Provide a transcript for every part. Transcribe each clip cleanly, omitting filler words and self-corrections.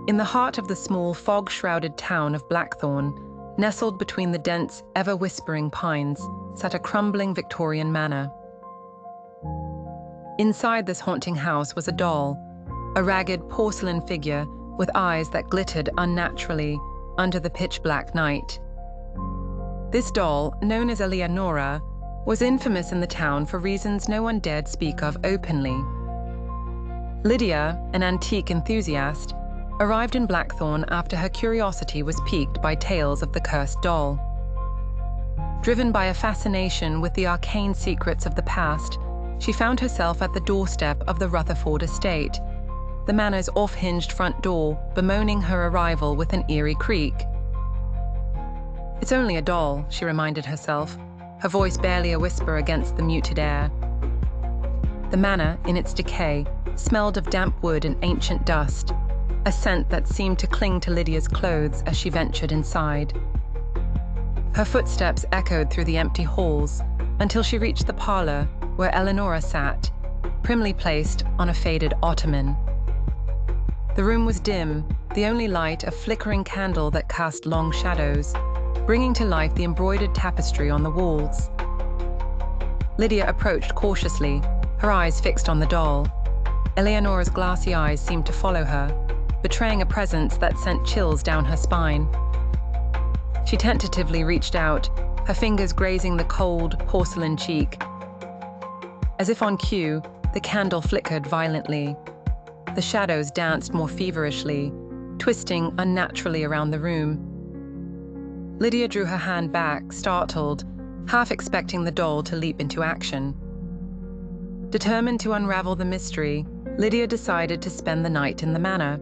In the heart of the small, fog-shrouded town of Blackthorn, nestled between the dense, ever-whispering pines, sat a crumbling Victorian manor. Inside this haunting house was a doll, a ragged porcelain figure with eyes that glittered unnaturally under the pitch-black night. This doll, known as Eleanora, was infamous in the town for reasons no one dared speak of openly. Lydia, an antique enthusiast, arrived in Blackthorn after her curiosity was piqued by tales of the cursed doll. Driven by a fascination with the arcane secrets of the past, she found herself at the doorstep of the Rutherford estate, the manor's off-hinged front door bemoaning her arrival with an eerie creak. "It's only a doll," she reminded herself, her voice barely a whisper against the muted air. The manor, in its decay, smelled of damp wood and ancient dust, a scent that seemed to cling to Lydia's clothes as she ventured inside. Her footsteps echoed through the empty halls until she reached the parlor where Eleanora sat, primly placed on a faded ottoman. The room was dim, the only light a flickering candle that cast long shadows, bringing to life the embroidered tapestry on the walls. Lydia approached cautiously, her eyes fixed on the doll. Eleanora's glassy eyes seemed to follow her, betraying a presence that sent chills down her spine. She tentatively reached out, her fingers grazing the cold, porcelain cheek. As if on cue, the candle flickered violently. The shadows danced more feverishly, twisting unnaturally around the room. Lydia drew her hand back, startled, half expecting the doll to leap into action. Determined to unravel the mystery, Lydia decided to spend the night in the manor.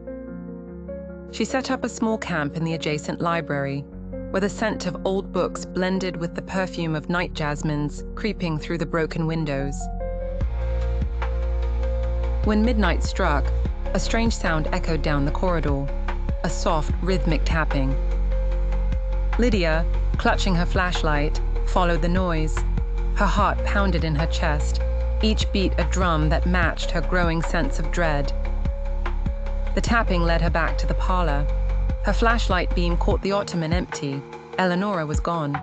She set up a small camp in the adjacent library, where the scent of old books blended with the perfume of night jasmines creeping through the broken windows. When midnight struck, a strange sound echoed down the corridor, a soft, rhythmic tapping. Lydia, clutching her flashlight, followed the noise. Her heart pounded in her chest, each beat a drum that matched her growing sense of dread. The tapping led her back to the parlor. Her flashlight beam caught the ottoman empty. Eleanora was gone.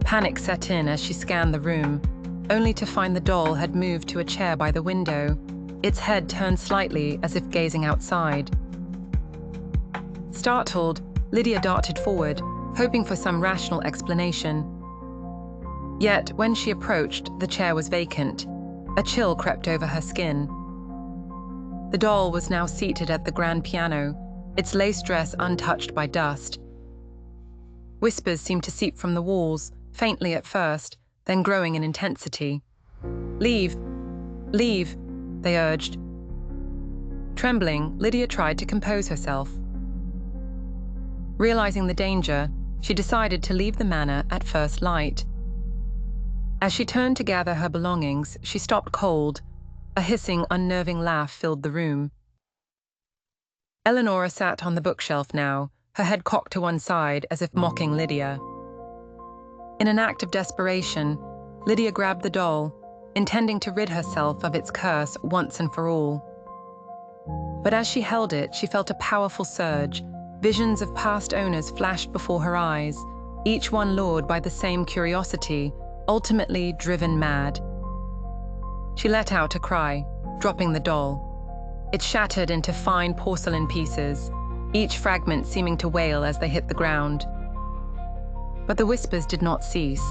Panic set in as she scanned the room, only to find the doll had moved to a chair by the window, its head turned slightly as if gazing outside. Startled, Lydia darted forward, hoping for some rational explanation. Yet, when she approached, the chair was vacant. A chill crept over her skin. The doll was now seated at the grand piano, its lace dress untouched by dust. Whispers seemed to seep from the walls, faintly at first, then growing in intensity. "Leave! Leave!" they urged. Trembling, Lydia tried to compose herself. Realizing the danger, she decided to leave the manor at first light. As she turned to gather her belongings, she stopped cold. A hissing, unnerving laugh filled the room. Eleanora sat on the bookshelf now, her head cocked to one side as if mocking Lydia. In an act of desperation, Lydia grabbed the doll, intending to rid herself of its curse once and for all. But as she held it, she felt a powerful surge. Visions of past owners flashed before her eyes, each one lured by the same curiosity, ultimately driven mad. She let out a cry, dropping the doll. It shattered into fine porcelain pieces, each fragment seeming to wail as they hit the ground. But the whispers did not cease.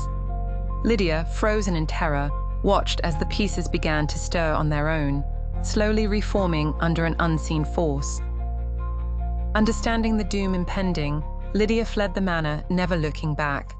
Lydia, frozen in terror, watched as the pieces began to stir on their own, slowly reforming under an unseen force. Understanding the doom impending, Lydia fled the manor, never looking back.